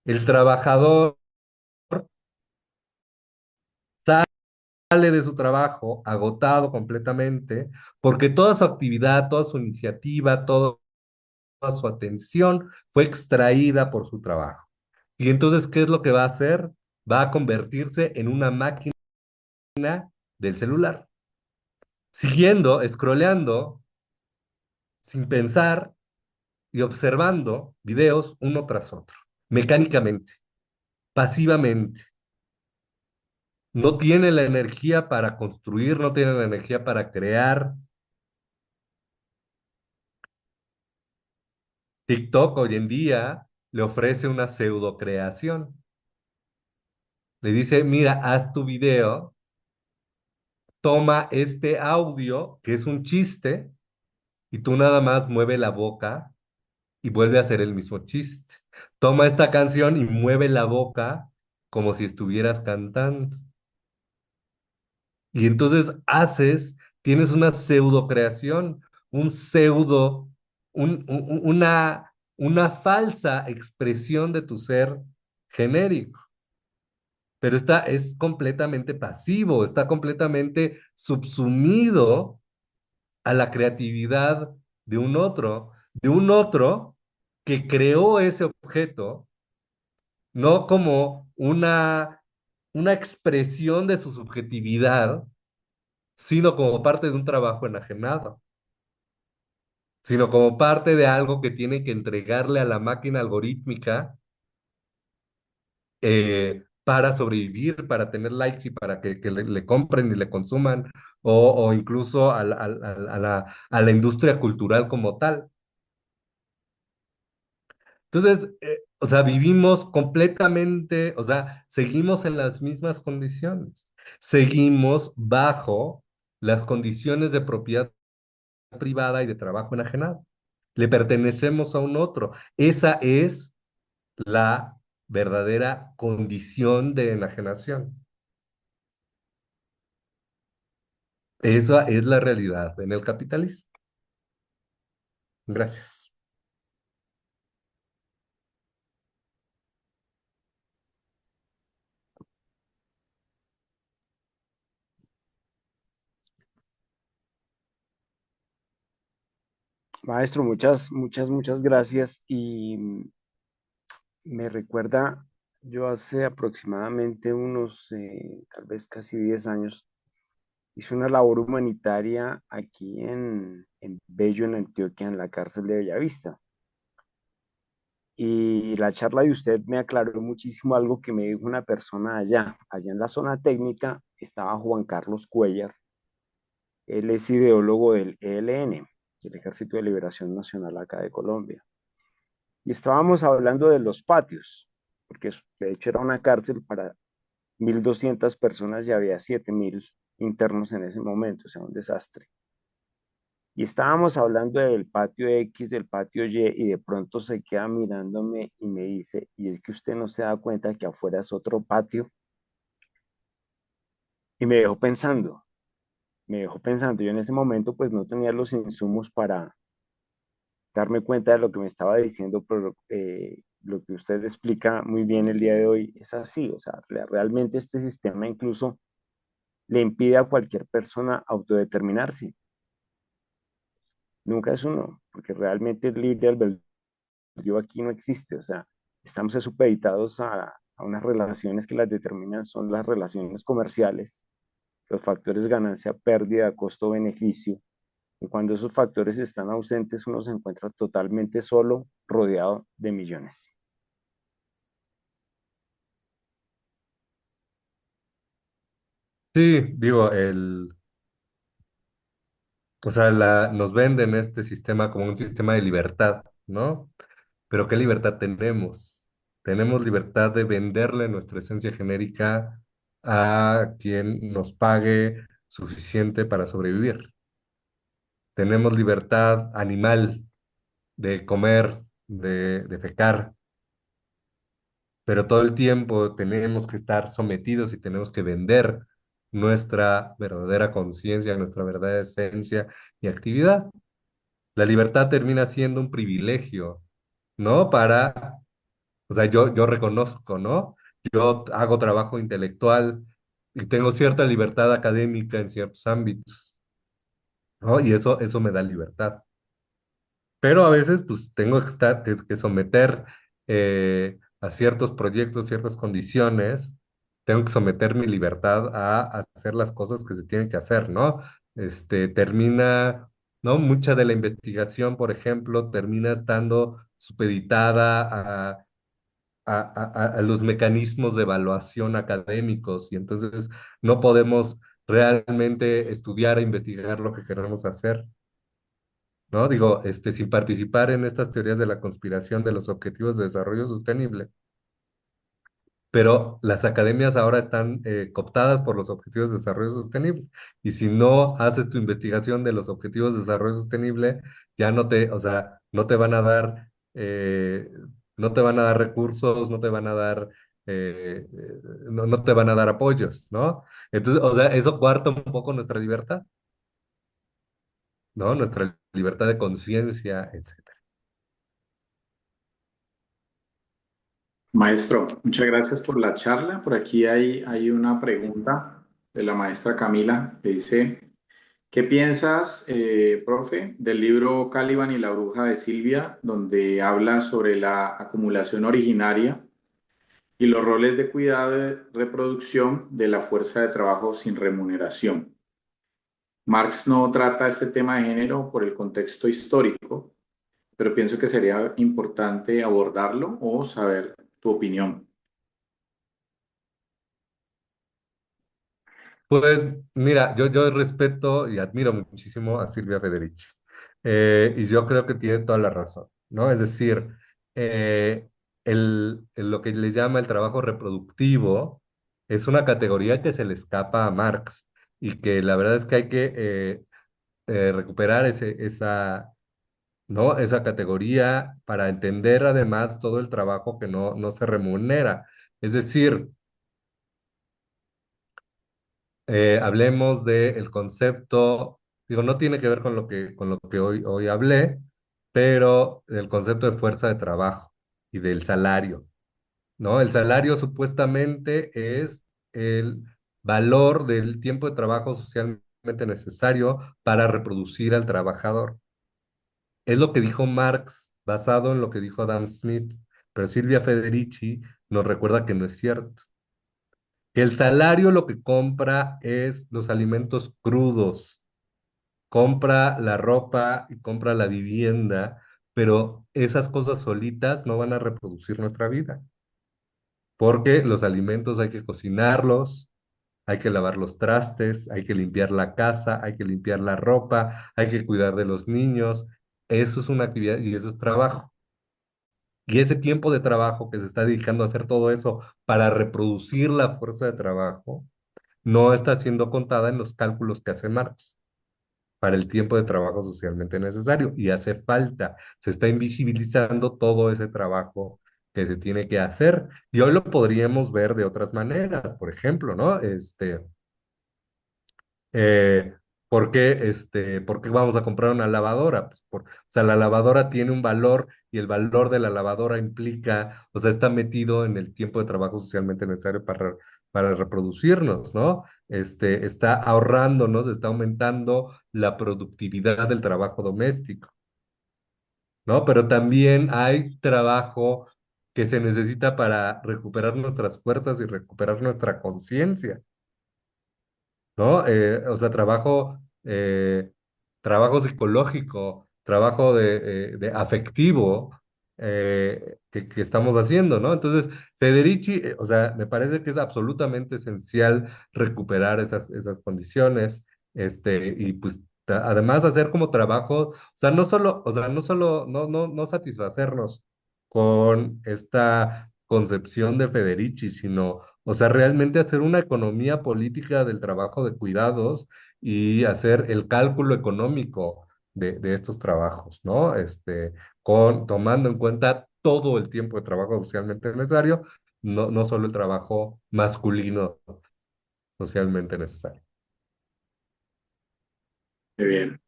B: El trabajador sale de su trabajo agotado completamente porque toda su actividad, toda su iniciativa, toda su atención fue extraída por su trabajo. Y entonces, ¿qué es lo que va a hacer? Va a convertirse en una máquina del celular, siguiendo, scrolleando, sin pensar y observando videos uno tras otro, mecánicamente, pasivamente. No tiene la energía para construir, no tiene la energía para crear. TikTok hoy en día le ofrece una pseudo creación. Le dice, mira, haz tu video, toma este audio, que es un chiste, y tú nada más mueve la boca y vuelve a hacer el mismo chiste. Toma esta canción y mueve la boca como si estuvieras cantando. Y entonces tienes una pseudo creación, un pseudo, una falsa expresión de tu ser genérico. Pero es completamente pasivo, está completamente subsumido a la creatividad de un otro que creó ese objeto, no como una expresión de su subjetividad, sino como parte de un trabajo enajenado. sino como parte de algo que tiene que entregarle a la máquina algorítmica para sobrevivir, para tener likes y para que le compren y le consuman, o incluso a la industria cultural como tal. Entonces, o sea, vivimos completamente, o sea, seguimos en las mismas condiciones, seguimos bajo las condiciones de propiedad privada y de trabajo enajenado. Le pertenecemos a un otro. Esa es la verdadera condición de enajenación. Esa es la realidad en el capitalismo. Gracias.
C: Maestro, muchas gracias. Y me recuerda, yo hace aproximadamente unos, tal vez casi 10 años, hice una labor humanitaria aquí en Bello, en Antioquia, en la cárcel de Bellavista. Y la charla de usted me aclaró muchísimo algo que me dijo una persona allá. Allá en la zona técnica estaba Juan Carlos Cuellar. Él es ideólogo del ELN, el Ejército de Liberación Nacional acá de Colombia. Y estábamos hablando de los patios, porque de hecho era una cárcel para 1.200 personas y había 7.000 internos en ese momento, o sea, un desastre. Y estábamos hablando del patio X, del patio Y, y de pronto se queda mirándome y me dice, y es que usted no se da cuenta que afuera es otro patio. Y me dejó pensando. Yo en ese momento pues no tenía los insumos para darme cuenta de lo que me estaba diciendo, pero lo que usted explica muy bien el día de hoy es así. O sea, realmente este sistema incluso le impide a cualquier persona autodeterminarse. Nunca es uno, porque realmente el libre albedrío aquí no existe. O sea, estamos supeditados a unas relaciones que las determinan son las relaciones comerciales, los factores ganancia, pérdida, costo, beneficio. Y cuando esos factores están ausentes, uno se encuentra totalmente solo, rodeado de millones.
B: Sí, digo, o sea, nos venden este sistema como un sistema de libertad, ¿no? Pero ¿qué libertad tenemos? Tenemos libertad de venderle nuestra esencia genérica a quien nos pague suficiente para sobrevivir. Tenemos libertad animal de comer, de fecar, pero todo el tiempo tenemos que estar sometidos y tenemos que vender nuestra verdadera conciencia, nuestra verdadera esencia y actividad. La libertad termina siendo un privilegio, ¿no? O sea, yo reconozco, ¿no? Yo hago trabajo intelectual y tengo cierta libertad académica en ciertos ámbitos, ¿no? Y eso me da libertad. Pero a veces, pues, tengo que someter a ciertos proyectos, ciertas condiciones, tengo que someter mi libertad a hacer las cosas que se tienen que hacer, ¿no? Termina, ¿no? Mucha de la investigación, por ejemplo, termina estando supeditada a los mecanismos de evaluación académicos y entonces no podemos realmente estudiar e investigar lo que queremos hacer, ¿no? Digo, sin participar en estas teorías de la conspiración de los objetivos de desarrollo sostenible, pero las academias ahora están cooptadas por los objetivos de desarrollo sostenible. Y si no haces tu investigación de los objetivos de desarrollo sostenible, ya no te, o sea, no te van a dar recursos, no te van a dar, no te van a dar apoyos, ¿no? Entonces, o sea, eso cuarta un poco nuestra libertad, ¿no? Nuestra libertad de conciencia, etc.
A: Maestro, muchas gracias por la charla. Por aquí hay una pregunta de la maestra Camila que dice, ¿qué piensas, profe, del libro Caliban y la bruja de Silvia, donde habla sobre la acumulación originaria y los roles de cuidado y reproducción de la fuerza de trabajo sin remuneración? Marx no trata este tema de género por el contexto histórico, pero pienso que sería importante abordarlo o saber tu opinión.
B: Pues mira, yo respeto y admiro muchísimo a Silvia Federici. Y yo creo que tiene toda la razón, ¿no? Es decir, eh, lo que le llama el trabajo reproductivo es una categoría que se le escapa a Marx y que la verdad es que hay que recuperar ¿no? esa categoría para entender además todo el trabajo que no se remunera. Es decir, hablemos del concepto, digo, no tiene que ver con lo que hoy hablé, pero el concepto de fuerza de trabajo y del salario, ¿no? El salario supuestamente es el valor del tiempo de trabajo socialmente necesario para reproducir al trabajador. Es lo que dijo Marx, basado en lo que dijo Adam Smith, pero Silvia Federici nos recuerda que no es cierto. Que el salario lo que compra es los alimentos crudos, compra la ropa y compra la vivienda, pero esas cosas solitas no van a reproducir nuestra vida, porque los alimentos hay que cocinarlos, hay que lavar los trastes, hay que limpiar la casa, hay que limpiar la ropa, hay que cuidar de los niños. Eso es una actividad y eso es trabajo. Y ese tiempo de trabajo que se está dedicando a hacer todo eso para reproducir la fuerza de trabajo, no está siendo contada en los cálculos que hace Marx para el tiempo de trabajo socialmente necesario y hace falta, se está invisibilizando todo ese trabajo que se tiene que hacer y hoy lo podríamos ver de otras maneras, por ejemplo, ¿no? Eh, ¿por qué vamos a comprar una lavadora? Pues o sea, la lavadora tiene un valor y el valor de la lavadora implica, o sea, está metido en el tiempo de trabajo socialmente necesario para reproducirnos, ¿no? Está ahorrándonos, está aumentando la productividad del trabajo doméstico, ¿no? Pero también hay trabajo que se necesita para recuperar nuestras fuerzas y recuperar nuestra conciencia. ¿No? O sea, trabajo psicológico, trabajo de afectivo que estamos haciendo, ¿no? Entonces, Federici, o sea, me parece que es absolutamente esencial recuperar esas condiciones, y pues además hacer como trabajo, o sea, no satisfacernos con esta concepción de Federici, sino o sea, realmente hacer una economía política del trabajo de cuidados y hacer el cálculo económico de estos trabajos, ¿no? Tomando en cuenta todo el tiempo de trabajo socialmente necesario, no solo el trabajo masculino socialmente necesario.
A: Muy bien.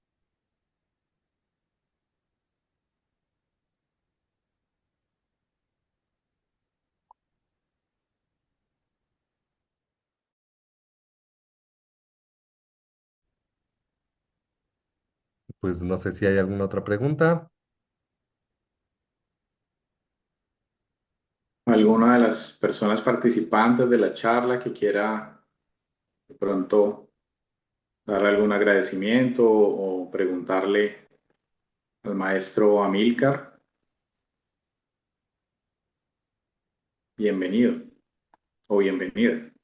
B: Pues no sé si hay alguna otra pregunta.
A: ¿Alguna de las personas participantes de la charla que quiera de pronto dar algún agradecimiento o preguntarle al maestro Amílcar? Bienvenido o bienvenida.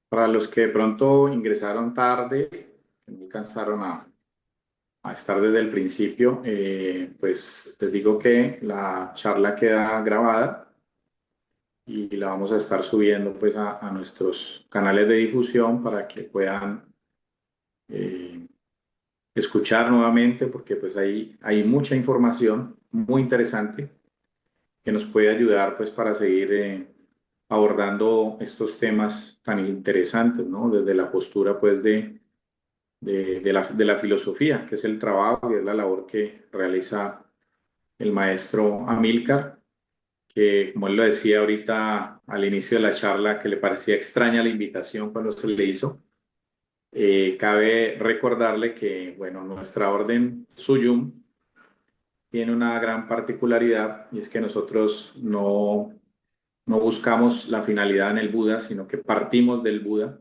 A: Para los que de pronto ingresaron tarde, que no alcanzaron a estar desde el principio, pues les digo que la charla queda grabada y la vamos a estar subiendo pues a nuestros canales de difusión para que puedan eh, escuchar nuevamente porque pues ahí hay mucha información muy interesante que nos puede ayudar pues para seguir abordando estos temas tan interesantes, ¿no? Desde la postura, pues, de la filosofía, que es el trabajo y es la labor que realiza el maestro Amílcar, que como él lo decía ahorita al inicio de la charla, que le parecía extraña la invitación cuando se le hizo. Cabe recordarle que, bueno, nuestra orden Suyum tiene una gran particularidad y es que nosotros no buscamos la finalidad en el Buda, sino que partimos del Buda,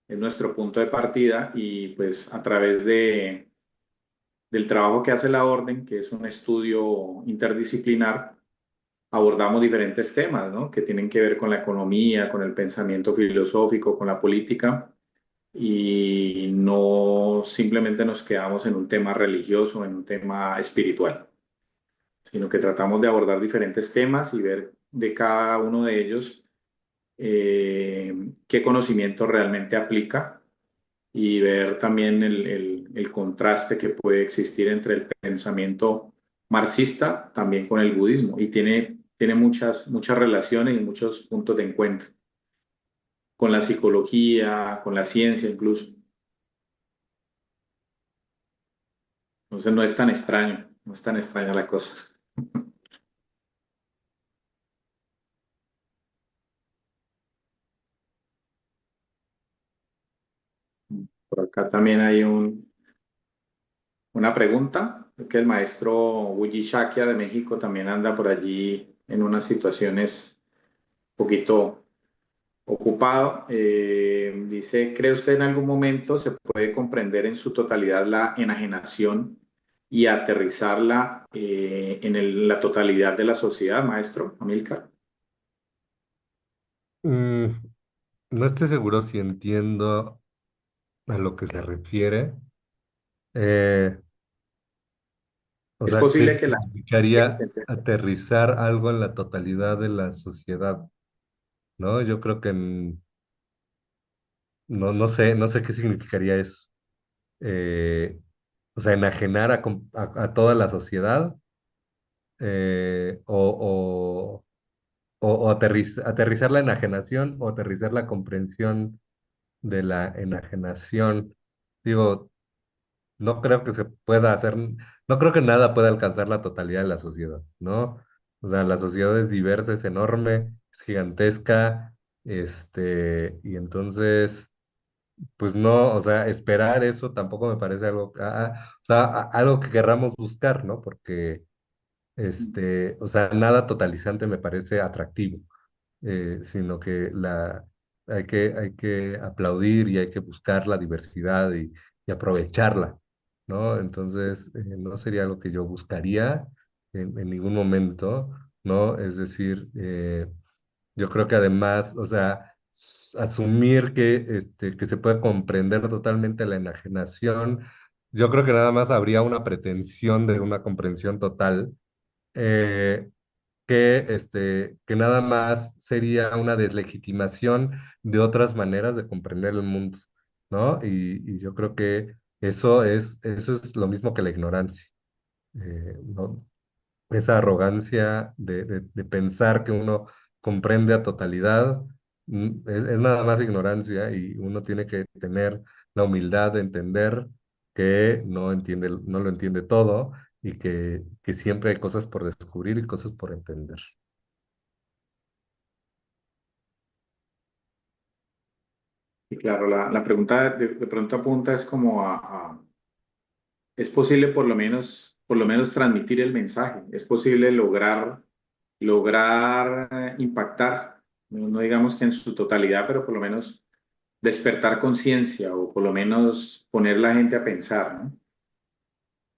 A: es nuestro punto de partida y pues a través del trabajo que hace la orden, que es un estudio interdisciplinar, abordamos diferentes temas, ¿no? Que tienen que ver con la economía, con el pensamiento filosófico, con la política y no simplemente nos quedamos en un tema religioso, en un tema espiritual, sino que tratamos de abordar diferentes temas y ver de cada uno de ellos qué conocimiento realmente aplica y ver también el contraste que puede existir entre el pensamiento marxista también con el budismo y tiene muchas relaciones y muchos puntos de encuentro con la psicología, con la ciencia incluso. Entonces no es tan extraño, no es tan extraña la cosa. Por acá también hay una pregunta, que el maestro Wuyi Shakia de México también anda por allí en unas situaciones un poquito ocupado. Dice, ¿cree usted en algún momento se puede comprender en su totalidad la enajenación y aterrizarla la totalidad de la sociedad, maestro Amílcar?
B: Mm, no estoy seguro si entiendo a lo que se refiere. Eh, o
A: Es
B: sea, ¿qué
A: posible que la
B: significaría
A: gente...
B: aterrizar algo en la totalidad de la sociedad? ¿No? Yo creo que no sé qué significaría eso. Eh, o sea, enajenar a toda la sociedad eh, o, o aterrizar la enajenación o aterrizar la comprensión de la enajenación. Digo, no creo que se pueda hacer, no creo que nada pueda alcanzar la totalidad de la sociedad, ¿no? O sea, la sociedad es diversa, es enorme, es gigantesca, y entonces, pues no, o sea, esperar eso tampoco me parece algo, o sea, algo que querramos buscar, ¿no? Porque, o sea, nada totalizante me parece atractivo, sino que hay que aplaudir y hay que buscar la diversidad y aprovecharla, ¿no? Entonces, no sería algo que yo buscaría en ningún momento, ¿no? Es decir, yo creo que además, o sea, asumir que se puede comprender totalmente la enajenación, yo creo que nada más habría una pretensión de una comprensión total. eh, que nada más sería una deslegitimación de otras maneras de comprender el mundo, ¿no? Y yo creo que eso es lo mismo que la ignorancia, ¿no? Esa arrogancia de pensar que uno comprende a totalidad, es nada más ignorancia y uno tiene que tener la humildad de entender que no entiende, no lo entiende todo y que siempre hay cosas por descubrir y cosas por entender.
A: Y claro, la pregunta de pronto apunta es como es posible por lo menos transmitir el mensaje, es posible lograr impactar, no digamos que en su totalidad, pero por lo menos despertar conciencia o por lo menos poner la gente a pensar, ¿no?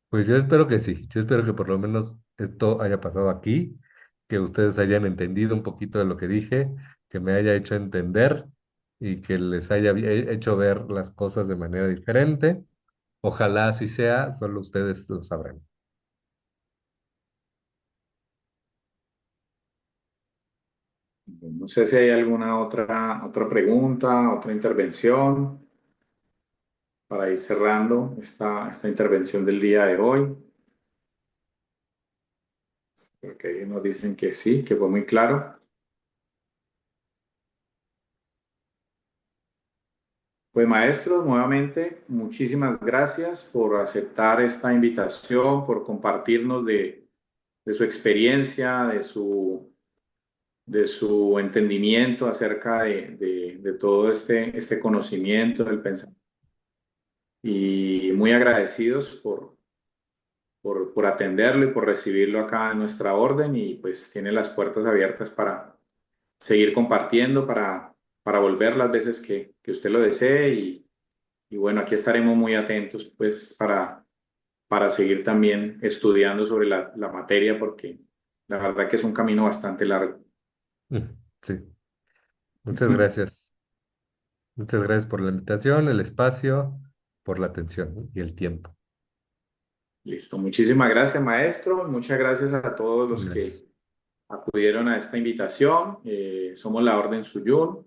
B: Pues yo espero que sí, yo espero que por lo menos esto haya pasado aquí, que ustedes hayan entendido un poquito de lo que dije, que me haya hecho entender y que les haya hecho ver las cosas de manera diferente. Ojalá así sea, solo ustedes lo sabrán.
A: No sé si hay alguna otra pregunta, otra intervención para ir cerrando esta intervención del día de hoy. Porque nos dicen que sí, que fue muy claro. Pues maestros, nuevamente, muchísimas gracias por aceptar esta invitación, por compartirnos de su experiencia, de su entendimiento acerca de todo este conocimiento del pensamiento. Y muy agradecidos por atenderlo y por recibirlo acá en nuestra orden y pues tiene las puertas abiertas para seguir compartiendo, para volver las veces que usted lo desee y bueno, aquí estaremos muy atentos pues para seguir también estudiando sobre la materia porque la verdad que es un camino bastante largo.
B: Sí, muchas gracias. Muchas gracias por la invitación, el espacio, por la atención y el tiempo.
A: Listo, muchísimas gracias maestro, muchas gracias a todos los
B: Gracias.
A: que acudieron a esta invitación. Somos la Orden Suyun.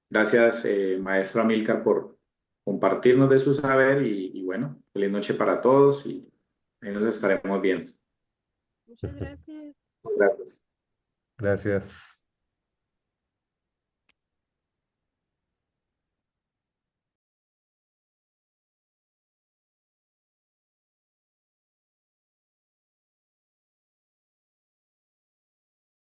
A: Gracias, maestro Amílcar, por compartirnos de su saber y bueno, feliz noche para todos y ahí nos estaremos viendo.
D: Muchas gracias.
A: Gracias.
B: Gracias.